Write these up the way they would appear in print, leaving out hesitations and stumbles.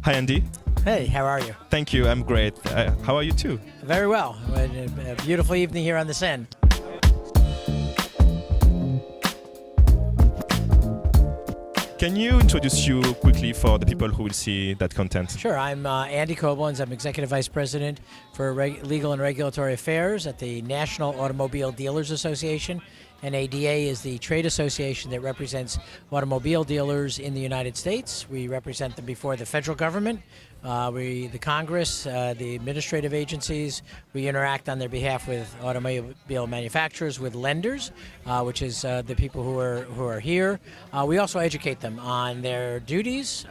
Hi, Andy. Hey, how are you? Thank you. I'm great. How are you too? Very well. A beautiful evening here on the Seine. Can you introduce you quickly for the people who will see that content? Sure. I'm Andy Koblenz. I'm Executive Vice President for Legal and Regulatory Affairs at the National Automobile Dealers Association. And ADA is the trade association that represents automobile dealers in the United States. We represent them before the federal government, the Congress, the administrative agencies. We interact on their behalf with automobile manufacturers, with lenders, which is the people who are here. We also educate them on their duties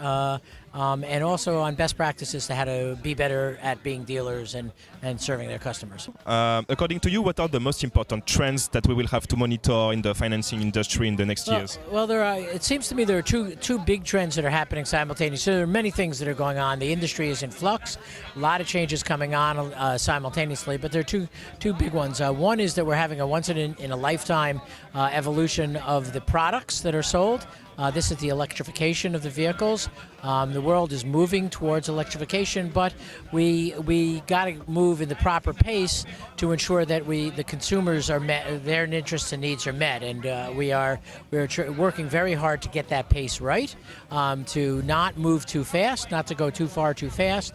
and also on best practices to how to be better at being dealers and serving their customers. According to you, what are the most important trends that we will have to monitor in the financing industry in the next years? Well, it seems to me there are two big trends that are happening simultaneously. There are many things that are going on. The industry is in flux. A lot of changes coming on simultaneously, but there are two big ones. One is that we're having a once-in-a-lifetime evolution of the products that are sold. This is the electrification of the vehicles. The world is moving towards electrification, but we got to move in the proper pace to ensure that the consumers are met, their interests and needs are met, and we're working very hard to get that pace right, to not move too fast, not to go too far too fast,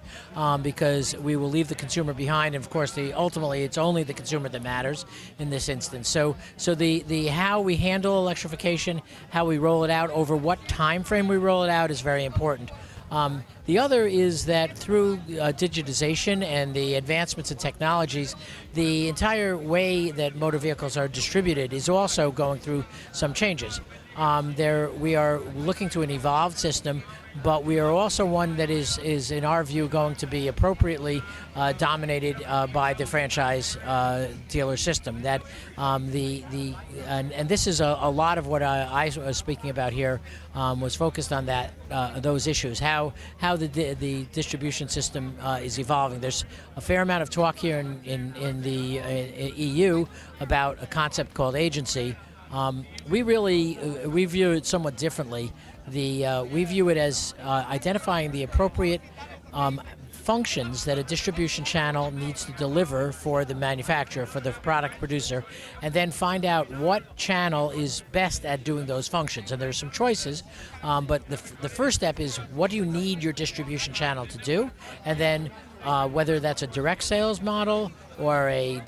because we will leave the consumer behind. And of course, ultimately, it's only the consumer that matters in this instance. So the how we handle electrification, how we roll it out, over what time frame we roll it out is very important. The other is that through digitization and the advancements in technologies, the entire way that motor vehicles are distributed is also going through some changes. We are looking to an evolved system, but we are also one that is in our view going to be appropriately dominated by the franchise dealer system. That and this is a lot of what I was speaking about here, was focused on those issues, how the distribution system is evolving. There's a fair amount of talk here in the EU about a concept called agency. We view it somewhat differently. We view it as identifying the appropriate functions that a distribution channel needs to deliver for the manufacturer, for the product producer, and then find out what channel is best at doing those functions. And there's some choices, but the first step is, what do you need your distribution channel to do? And then whether that's a direct sales model or a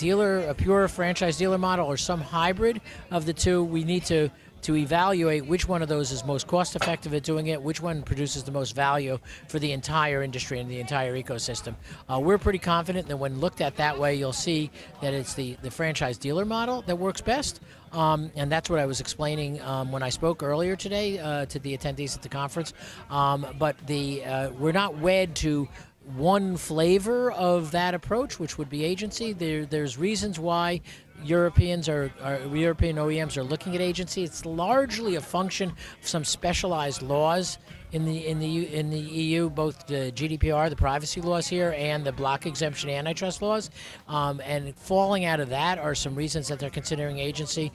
pure franchise dealer model, or some hybrid of the two, we need to evaluate which one of those is most cost effective at doing it, which one produces the most value for the entire industry and the entire ecosystem. We're pretty confident that when looked at that way, you'll see that it's the franchise dealer model that works best. And that's what I was explaining when I spoke earlier today to the attendees at the conference. But we're not wed to one flavor of that approach, which would be agency. There's reasons why European OEMs are looking at agency. It's largely a function of some specialized laws in the EU, both the GDPR, the privacy laws here, and the block exemption antitrust laws. And falling out of that are some reasons that they're considering agency.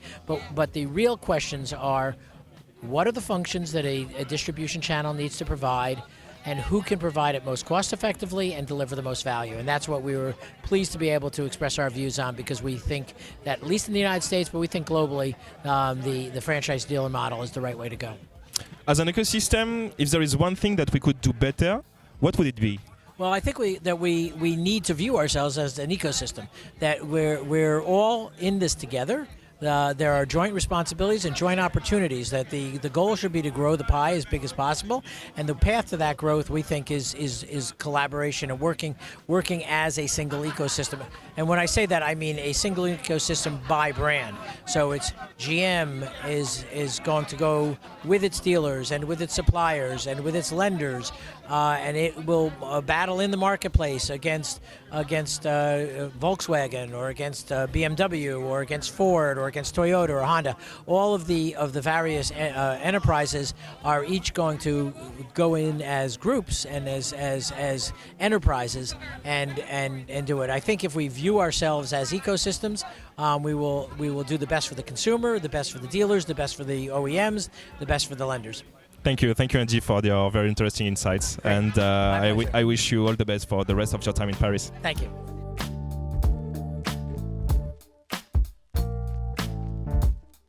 But the real questions are, what are the functions that a distribution channel needs to provide, and who can provide it most cost effectively and deliver the most value? And that's what we were pleased to be able to express our views on, because we think that, at least in the United States, but we think globally, the franchise dealer model is the right way to go. As an ecosystem, if there is one thing that we could do better, what would it be? Well, I think we need to view ourselves as an ecosystem, that we're all in this together. There are joint responsibilities and joint opportunities, that the goal should be to grow the pie as big as possible, and the path to that growth, we think, is collaboration and working as a single ecosystem. And when I say that, I mean a single ecosystem by brand. So it's GM is going to go with its dealers and with its suppliers and with its lenders, and it will battle in the marketplace against Volkswagen, or against BMW, or against Ford, or against Toyota or Honda. All of the various enterprises are each going to go in as groups and as enterprises and do it. I think if we view ourselves as ecosystems, we will do the best for the consumer, the best for the dealers, the best for the OEMs, the best for the lenders. Thank you, Angie, for your very interesting insights. Great. And My pleasure. I wish you all the best for the rest of your time in Paris. Thank you.